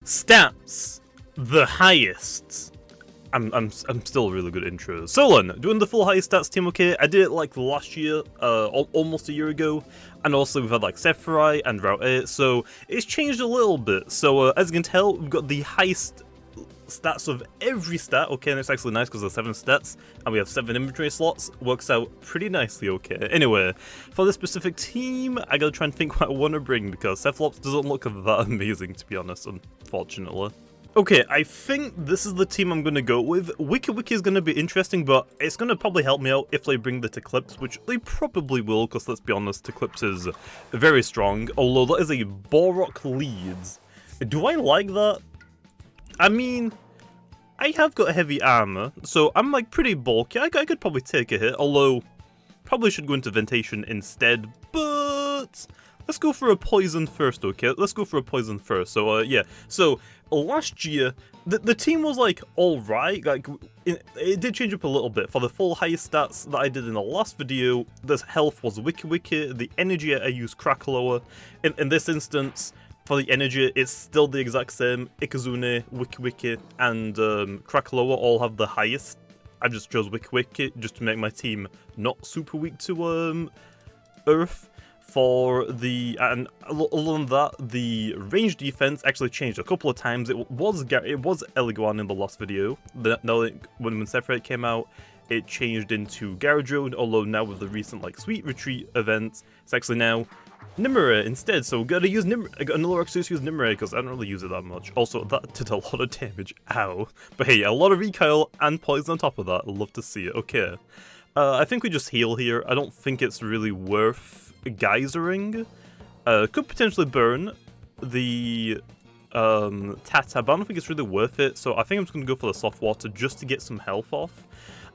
Stats, the highest. I'm still a really good intro. Solon, doing the full highest stats team, okay? I did it like last year, almost a year ago, and also we've had like Sephirai and Route 8, so it's changed a little bit. So as you can tell, we've got the highest stats of every stat, okay, and it's actually nice because there's 7 stats, and we have 7 inventory slots, works out pretty nicely, okay. Anyway, for this specific team, I gotta try and think what I want to bring, because Cephalops doesn't look that amazing, to be honest, unfortunately. Okay, I think this is the team I'm going to go with. Wiki is going to be interesting, but it's going to probably help me out if they bring the Eclipse, which they probably will, because let's be honest, Eclipse is very strong, although that is a Borok Leeds. Do I like that? I mean, I have got heavy armor, so I'm like pretty bulky. I could probably take a hit, although probably should go into Ventation instead, but let's go for a poison first, okay? Let's go for a poison first. So, yeah. So, last year, the team was, like, alright. Like, it did change up a little bit. For the full highest stats that I did in the last video, the health was Wiki. The energy, I used Krakaloa. In this instance, for the energy, it's still the exact same. Ikazune, Wiki, and Krakaloa all have the highest. I just chose Wiki just to make my team not super weak to Earth. For the, and other than that, the range defense actually changed a couple of times. It was Eliguan in the last video. Now when Sephirai came out, it changed into Garadriel, although now with the recent like Sweet Retreat events, it's actually now Nimue instead. So gotta use Nimue. I got another excuse to use Nimue because I don't really use it that much. Also, that did a lot of damage. Ow. But hey, a lot of recoil and poison on top of that. I'd love to see it. Okay. I think we just heal here. I don't think it's really worth geysering. Could potentially burn the Tata, but I don't think it's really worth it, so I think I'm just going to go for the soft water just to get some health off.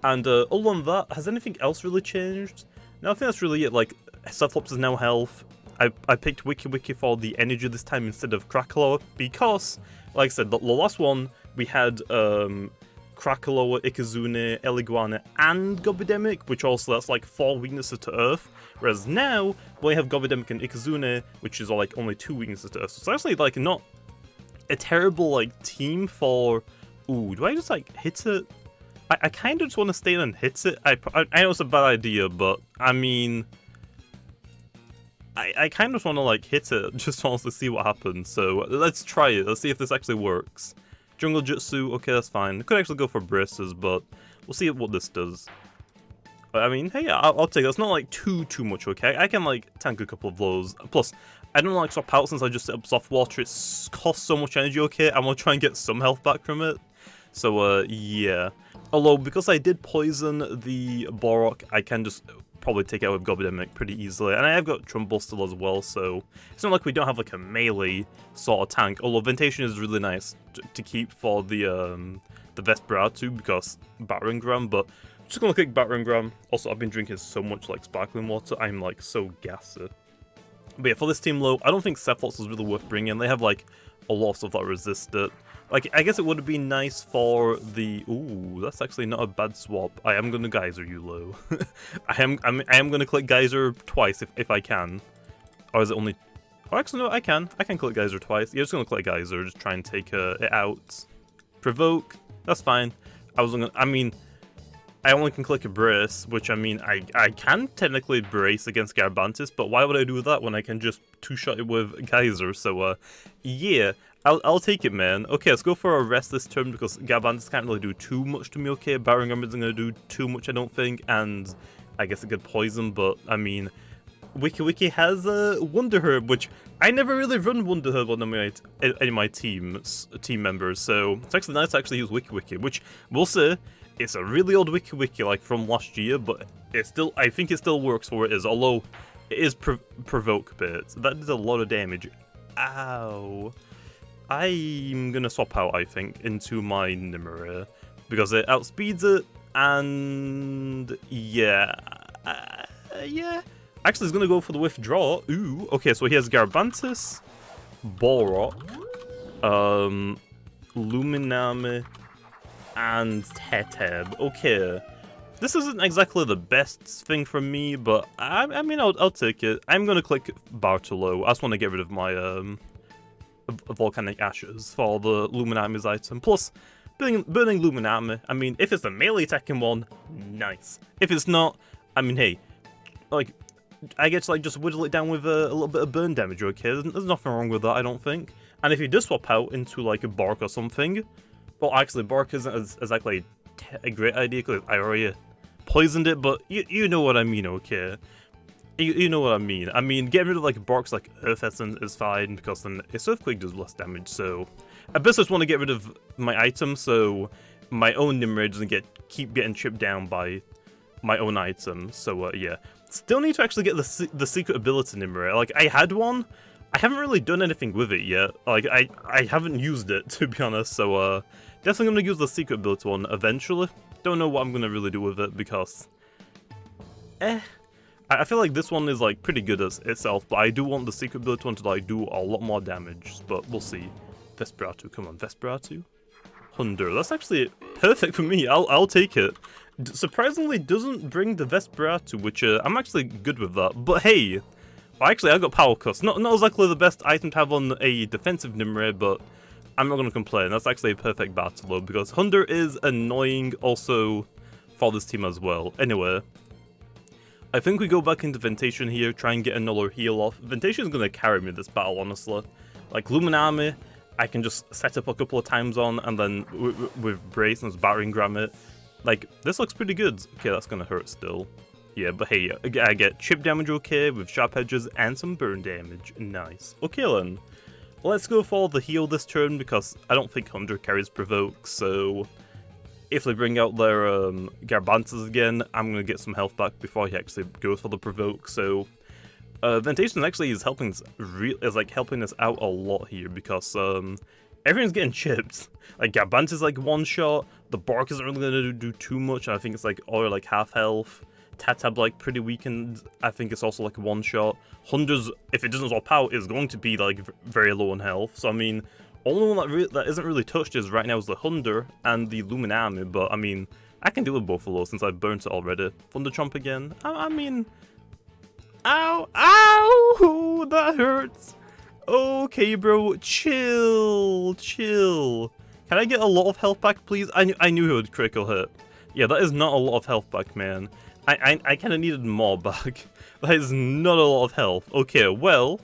And other than that, has anything else really changed? No, I think that's really it. Like, Cephalops is now health. I picked Wiki for the energy this time instead of Krakaloa, because, like I said, the last one, we had Krakaloa, Ikazune, Eliguana, and Gobidemic, which also that's like 4 weaknesses to Earth. Whereas now, we have Gobidemic and Ikazune, which is like only 2 weaknesses to Earth. So it's actually like not a terrible like team for. Ooh, do I just like hit it? I kind of just want to stay and hit it. I know it's a bad idea, but I mean, I kind of just want to like hit it just wants to see what happens. So let's try it. Let's see if this actually works. Jungle Jutsu, okay, that's fine. I could actually go for braces, but we'll see what this does. I mean, hey, I'll take it. It's not like too much, okay? I can like tank a couple of those. Plus, I don't like swap out since I just set up soft water. It costs so much energy, okay? I'm gonna try and get some health back from it. So, yeah. Although, because I did poison the Borok, I can just probably take it out with Gobidemic pretty easily. And I have got Trumbull still as well, so it's not like we don't have like a melee sort of tank. Although Ventation is really nice to keep for the Vesperatu because Battering Ram, but I'm just gonna click Battering Ram. Also, I've been drinking so much like sparkling water, I'm like so gassy. But yeah, for this team low, I don't think Cephalops is really worth bringing. They have like a lot of stuff that resist it. Like, I guess it would have been nice for the. Ooh, that's actually not a bad swap. I am gonna Geyser you low. I am gonna click Geyser twice if I can. Or is it only? Oh, actually no, I can click Geyser twice. Yeah, just gonna click Geyser, just try and take it out. Provoke. That's fine. I mean, I only can click a brace, which I mean, I can technically brace against Garbantis, but why would I do that when I can just two-shot it with Geyser? So, yeah, I'll take it, man. Okay, let's go for a rest this turn because Garbantis can't really do too much to me, okay? Battering Ram isn't going to do too much, I don't think, and I guess it could poison, but, I mean, Wiki has a Wonder Herb, which I never really run Wonder Herb on any of my team members, so it's actually nice to actually use Wiki, which we'll say it's a really old Wiki like from last year, but it still, I think it still works for what it is, although it is provoke bit. That did a lot of damage. Ow. I'm gonna swap out, I think, into my Nimue because it outspeeds it, and yeah, yeah. Actually, he's gonna go for the withdraw. Ooh, okay, so he has Garbantis, Borok, Luminame, and Teteb. Okay, this isn't exactly the best thing for me, but I mean, I'll take it. I'm gonna click Bartolo. I just want to get rid of my volcanic ashes for the Luminami's item. Plus, burning Luminami, I mean, if it's a melee attacking one, nice. If it's not, I mean, hey, like, I get to like just whittle it down with a little bit of burn damage, okay? There's nothing wrong with that, I don't think. And if you do swap out into like a Bark or something, well, actually, Bark isn't exactly a great idea because I already poisoned it, but you know what I mean, okay? You know what I mean. I mean, getting rid of like Bark's like Earth Essence is fine because then its Earthquake does less damage. So I best just want to get rid of my item so my own Nimue doesn't keep getting chipped down by my own item. So yeah, still need to actually get the secret ability Nimue. Like I had one, I haven't really done anything with it yet. Like I haven't used it to be honest. So definitely gonna use the secret ability one eventually. Don't know what I'm gonna really do with it because I feel like this one is like pretty good as itself, but I do want the secret ability one to like do a lot more damage, but we'll see. Vesperatu, come on, Vesperatu. 100, that's actually perfect for me, I'll take it. Surprisingly doesn't bring the Vesperatu, which I'm actually good with that, but hey, well, actually I got Power Cuss. Not exactly the best item to have on a defensive Nimue, but I'm not going to complain, that's actually a perfect battle load, because 100 is annoying also for this team as well. Anyway, I think we go back into Ventation here, try and get another heal off. Ventation is going to carry me this battle, honestly. Like, Luminami, I can just set up a couple of times on, and then with Brace and Battering Ram it. Like, this looks pretty good. Okay, that's going to hurt still. Yeah, but hey, I get chip damage okay, with sharp edges, and some burn damage. Nice. Okay then, let's go for the heal this turn, because I don't think 100 carries Provoke, so if they bring out their Garbantas again, I'm going to get some health back before he actually goes for the Provoke. So Ventation actually is helping us out a lot here because everyone's getting chipped. Like Garbantas is like one shot, the Bark isn't really going to do too much, and I think it's like all like half health. Tatab like pretty weakened, I think it's also like one shot. Hundreds, if it doesn't swap out, is going to be like very low in health. So I mean, only one that isn't really touched is right now is the Thunder and the Luminami, but I mean, I can deal with both of those since I've burnt it already. Thunder Chomp again. I mean, ow, ow, that hurts. Okay, bro, chill. Can I get a lot of health back, please? I knew he would critical hit. Yeah, that is not a lot of health back, man. I kind of needed more back. That is not a lot of health. Okay, well,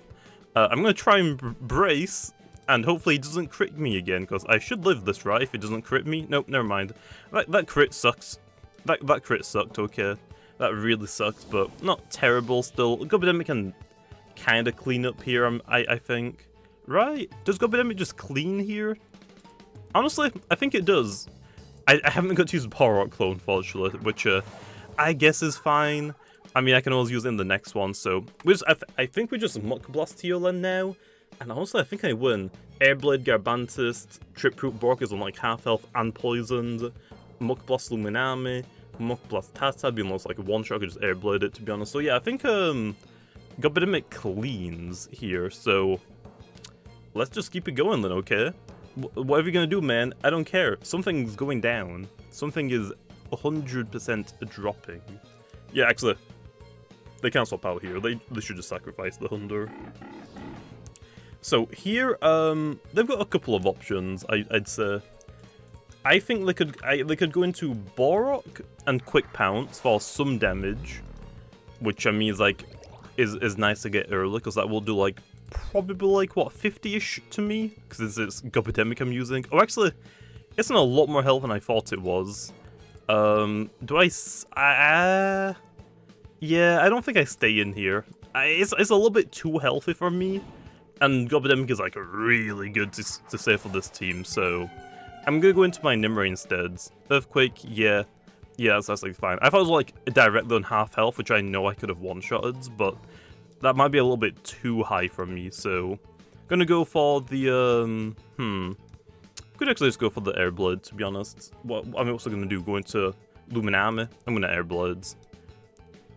I'm gonna try and brace. And hopefully he doesn't crit me again, because I should live this, right? If it doesn't crit me? Nope, never mind. That crit sucks. That crit sucked, okay. That really sucks, but not terrible still. Gobidemic can kind of clean up here, I think. Right? Does Gobidemic just clean here? Honestly, I think it does. I haven't got to use Power Rock Clone, unfortunately, which I guess is fine. I mean, I can always use it in the next one, so... I think we just Muck Blast Healing now. And honestly, I think I win. Airblade, Garbantis, Trip Root Bork is on like half health and poisoned. Muck Blast Luminami, Muck Blast Tata being almost like a one shot, I could just Airblade it to be honest. So yeah, I think Gobidemic cleans here, so let's just keep it going then, okay? Whatever you're gonna do, man, I don't care. Something's going down. Something is 100% dropping. Yeah, actually, they can't swap out here. They should just sacrifice the Thunder. So here, they've got a couple of options, I'd say. I think they could go into Borok and Quick Pounce for some damage, which I mean is nice to get early, because that will do like, probably like, what, 50-ish to me? Because it's Gobidemic I'm using. Oh, actually, it's in a lot more health than I thought it was. Yeah, I don't think I stay in here. It's a little bit too healthy for me. And Gobidemic is like really good to say for this team, so I'm gonna go into my Nimue instead. Earthquake, yeah, that's like fine. I thought it was like directly on half health, which I know I could have one-shotted, but that might be a little bit too high for me, so gonna go for the could actually just go for the Airblade, to be honest. What I'm also gonna do, go into Luminami. I'm gonna Airblades.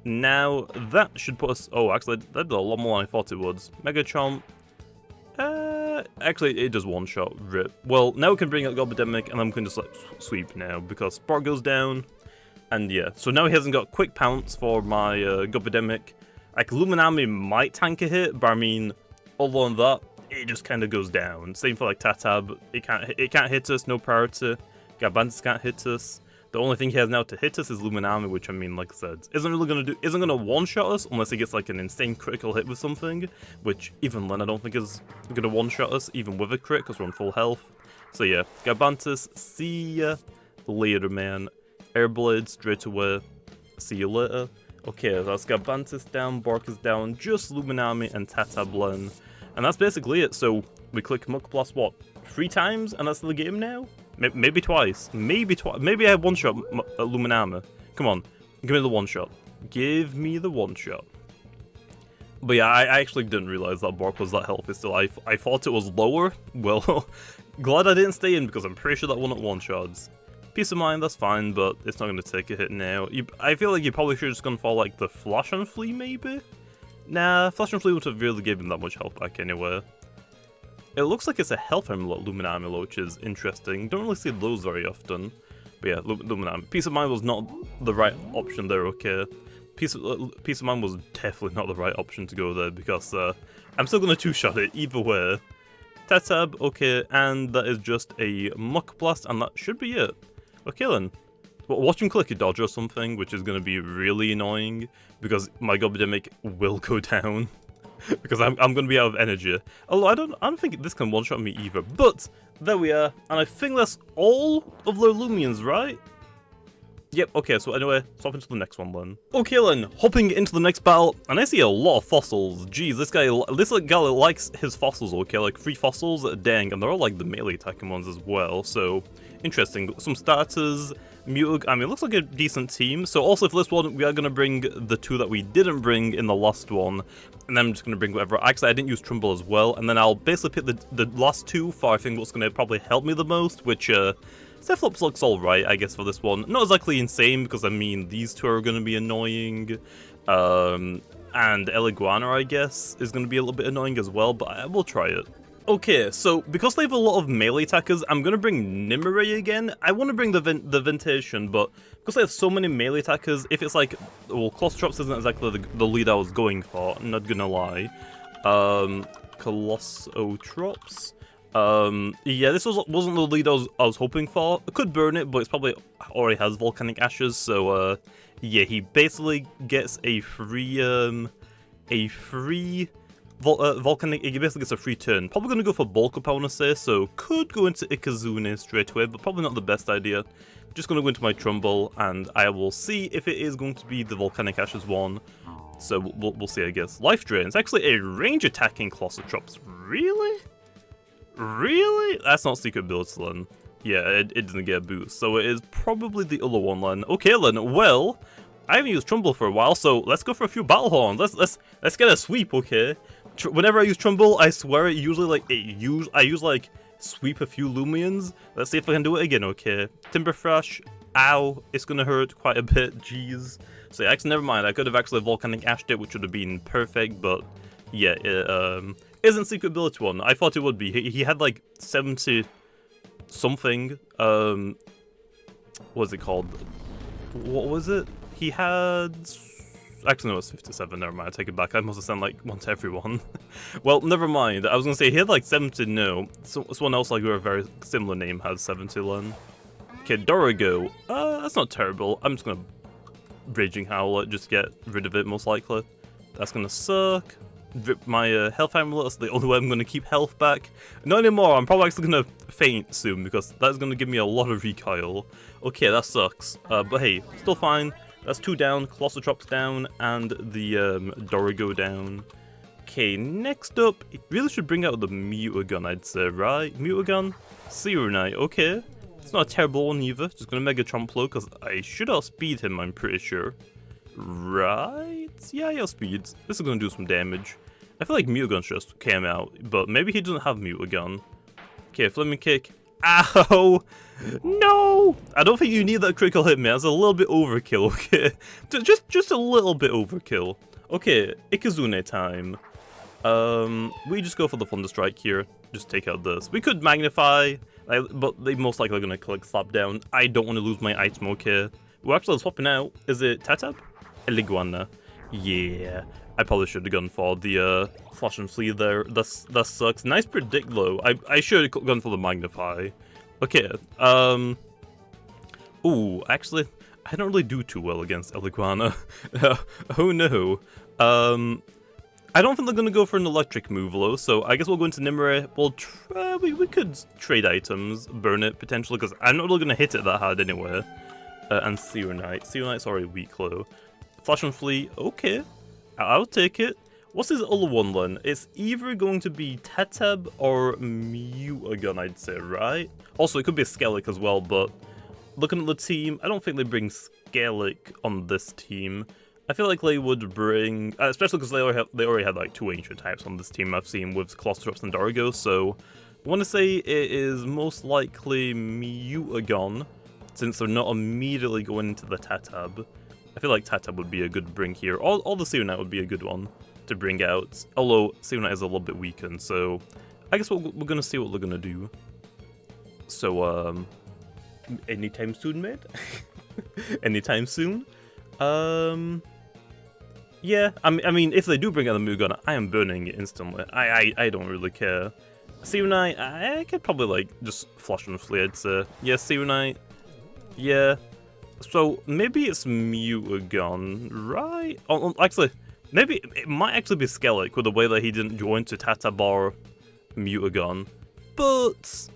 Now that should put us. Oh, actually, that did a lot more than I thought it would. Mega Chomp. Actually, it does one shot. Rip. Well, now we can bring out Gobidemic, and then we can just like sweep now because Spark goes down, and yeah. So now he hasn't got Quick Pounce for my Gobidemic. Like Luminami might tank a hit, but I mean, other than that, it just kind of goes down. Same for like Tatab, it can't hit us, no priority. Garbantis can't hit us. The only thing he has now to hit us is Luminami, which I mean, like I said, isn't gonna one-shot us unless he gets like an insane critical hit with something, which even then I don't think is gonna one-shot us, even with a crit, because we're on full health. So yeah, Garbantis, see ya later, man. Airblade straight away, see you later. Okay, that's Garbantis down, Bark is down, just Luminami and Tatablen. And that's basically it, so we click Muck Blast, what, 3 times, and that's the game now? Maybe twice. Maybe I have one-shot Luminami. Come on, give me the one-shot. Give me the one-shot. But yeah, I actually didn't realize that Bark was that healthy still. I thought it was lower. Well, glad I didn't stay in, because I'm pretty sure that one at one-shots. Peace of mind, that's fine, but it's not going to take a hit now. I feel like you probably should have just gone for like the Flash and Flee, maybe? Nah, Flash and Flee would have really given that much health back anyway. It looks like it's a health amulet, Luminami, which is interesting. Don't really see those very often. But yeah, Luminami. Peace of mind was not the right option there, okay? Peace of mind was definitely not the right option to go there, because I'm still going to two-shot it either way. Tatab, okay, and that is just a Muck Blast, and that should be it. Okay then. Watch him click a dodge or something, which is going to be really annoying, because my Gobidemic will go down. Because I'm going to be out of energy. Although I don't think this can one-shot me either. But there we are, and I think that's all of the Loomians, right? Yep, okay, so anyway, swap into the next one then. Okay then, hopping into the next battle, and I see a lot of fossils. Jeez, this guy likes his fossils, okay, like 3 fossils, dang, and they're all like the melee attacking ones as well, so interesting. Some starters, Mutag, I mean, it looks like a decent team. So also for this one, we are going to bring the 2 that we didn't bring in the last one, and then I'm just going to bring whatever. Actually, I didn't use Trumbull as well, and then I'll basically pick the last 2 for I think what's going to probably help me the most, which, Cephalops looks alright, I guess, for this one. Not exactly insane, because I mean, these 2 are going to be annoying, and Eliguana, I guess, is going to be a little bit annoying as well, but I will try it. Okay, so because they have a lot of melee attackers, I'm going to bring Nimue again. I want to bring the Ventation, but because they have so many melee attackers, if it's like, well, Colossotrops isn't exactly the lead I was going for, I'm not going to lie. Colossotrops. Yeah, this wasn't the lead I was hoping for. I could burn it, but it's probably already has volcanic ashes, so yeah, he basically gets a free volcanic. He basically gets a free turn. Probably gonna go for bulk up, I wanna say, so could go into Ikazune straight away, but probably not the best idea. Just gonna go into my Trumbull, and I will see if it is going to be the volcanic ashes one. So we'll see, I guess. Life Drain. It's actually a range attacking Colossotrops. Really? Really? That's not secret ability then. Yeah, it didn't get a boost, so it is probably the other one then. Okay then, well, I haven't used Trumbull for a while, so let's go for a few Battle Horns. Let's get a sweep, okay? Whenever I use Trumbull, I swear it usually like I use like sweep a few Loomians. Let's see if I can do it again, okay? Timber Thrash. Ow, it's gonna hurt quite a bit, jeez. So yeah, actually, never mind. I could have actually Volcanic Ashed it, which would have been perfect, but yeah, it isn't secret ability one. I thought it would be. He had like 70 something. What's it called? What was it? He had. Actually, no, it was 57. Never mind. I take it back. I must have sent like one to everyone. Well, never mind. I was gonna say he had like 70. No, someone else like with a very similar name had 70. Len. Okay, Dorigo. That's not terrible. I'm just gonna Raging Howler, just get rid of it most likely. That's gonna suck. My health amulet is the only way I'm going to keep health back. Not anymore, I'm probably actually going to faint soon because that's going to give me a lot of recoil. Okay, that sucks. But hey, still fine. That's 2 down, Colossotrops down, and the Dorigo down. Okay, next up, it really should bring out the Mutagun, I'd say, right? Mutagun? Serenite, okay. It's not a terrible one either, just going to Mega Trumplo because I should outspeed him, I'm pretty sure. Right? Yeah, he outspeeds. This is going to do some damage. I feel like Mutagun just came out, but maybe he doesn't have Mutagun. Okay, Flaming Kick. Ow! No! I don't think you need that critical hit, man. It's a little bit overkill, okay? Just a little bit overkill. Okay, Ikazune time. We just go for the Thunder Strike here. Just take out this. We could Magnify, but they most likely are going to click Slap down. I don't want to lose my item, okay? We're actually swapping out. Is it Tatab? Eliguana. Yeah, I probably should have gone for the Flash and Flee there. That sucks. Nice predict though. I should have gone for the Magnify. Okay. Ooh, actually, I don't really do too well against Eliguana. Oh no. I don't think they're gonna go for an electric move though, so I guess we'll go into Nimue. We'll try. We could trade items, burn it potentially, because I'm not really gonna hit it that hard anyway. And Serenite. Serenite's already weak low. Flash and Flee, okay. I'll take it. What's his other one then? It's either going to be Teteb or Mutagon, I'd say, right? Also, it could be a Skellig as well, but looking at the team, I don't think they bring Skellig on this team. I feel like they would bring, especially because they already had like 2 ancient types on this team I've seen with Colostrops and Dargo, so I want to say it is most likely Mutagon, since they're not immediately going into the Teteb. I feel like Teteb would be a good bring here. All the Serenite would be a good one to bring out, although Serenite is a little bit weakened, so I guess we're going to see what they're going to do. So, anytime soon, mate? Anytime soon? Yeah, I mean, if they do bring out the Mugun, I am burning it instantly. I don't really care. Serenite, I could probably, like, just Flash and Flee, I'd say. Yeah, Serenite. Yeah. So, maybe it's Mutagon, right? Oh, actually, maybe it might actually be Skellig with the way that he didn't join to Tatabar Mutagon. But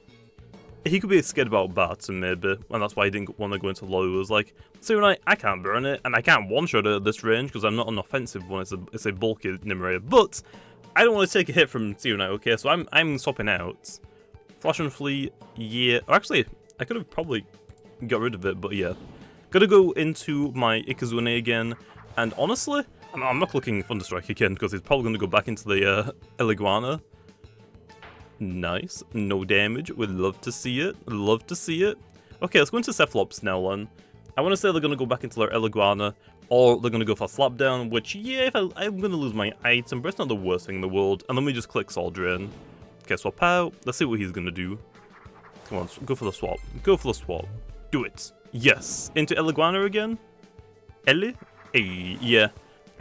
he could be scared about Barton, maybe, and that's why he didn't want to go into Lows. Like, Serenite, I can't burn it, and I can't one-shot it at this range because I'm not an offensive one, it's a bulky Nimue. But I don't want to take a hit from Serenite, okay, so I'm swapping out. Flash and Flee, yeah. Or actually, I could have probably got rid of it, but yeah. Gonna go into my Ikazune again, and honestly, I'm not clicking Thunderstrike again because he's probably gonna go back into the Eliguana. Nice, no damage. We'd love to see it. Love to see it. Okay, let's go into Cephalops now, then. I want to say they're gonna go back into their Eliguana, or they're gonna go for Slapdown, which, yeah, if I'm gonna lose my item, but it's not the worst thing in the world. And then we just click Soul Drain. Okay, swap out. Let's see what he's gonna do. Come on, go for the swap. Go for the swap. Do it. Yes. Into Eliguana again? Ellie? Hey, yeah.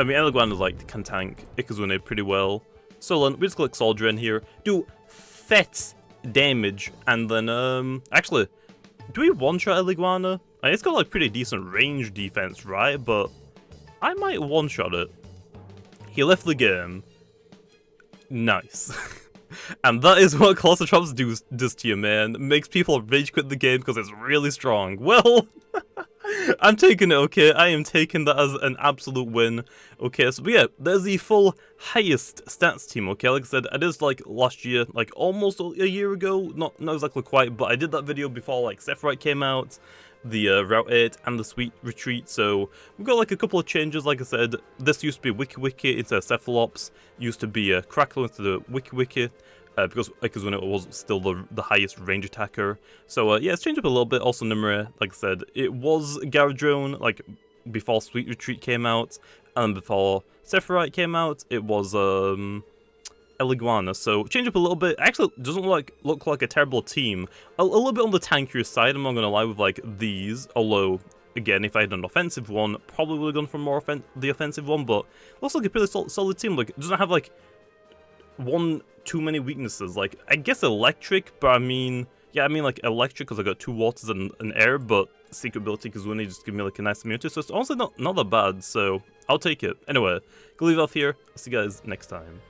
I mean, Eliguana, like, can tank Ikazune pretty well. So then, we just click Soul Drain here. Do fet damage, and then, actually, do we one-shot Eliguana? It's got, like, pretty decent range defense, right? But I might one-shot it. He left the game. Nice. And that is what Colostrops does to you, man. It makes people rage quit the game because it's really strong. Well, I'm taking it, okay? I am taking that as an absolute win. Okay, so yeah, there's the full highest stats team, okay? Like I said, I did like last year, like almost a year ago. Not exactly quite, but I did that video before like Sephiroth came out, the Route 8 and the Sweet Retreat, so we've got like a couple of changes. Like I said, this used to be Wiki Wiki instead of Cephalops, used to be Crackle instead of Wiki Wiki, because when it was still the highest range attacker. So yeah, it's changed up a little bit. Also Nimue, like I said, it was Garadrone, like before Sweet Retreat came out, and before Sephiroth came out, it was Eliguana, so change up a little bit. Actually, doesn't look like a terrible team. A little bit on the tankier side, I'm not gonna lie, with like these. Although, again, if I had an offensive one, probably would have gone for more the offensive one. But looks like a pretty solid team. Like, it doesn't have like too many weaknesses. Like, I guess electric, but I mean, yeah, I mean like electric because I got 2 waters and air, but secret ability Kazuni just give me like a nice immunity. So it's honestly not that bad. So I'll take it. Anyway, gonna leave off here. I'll see you guys next time.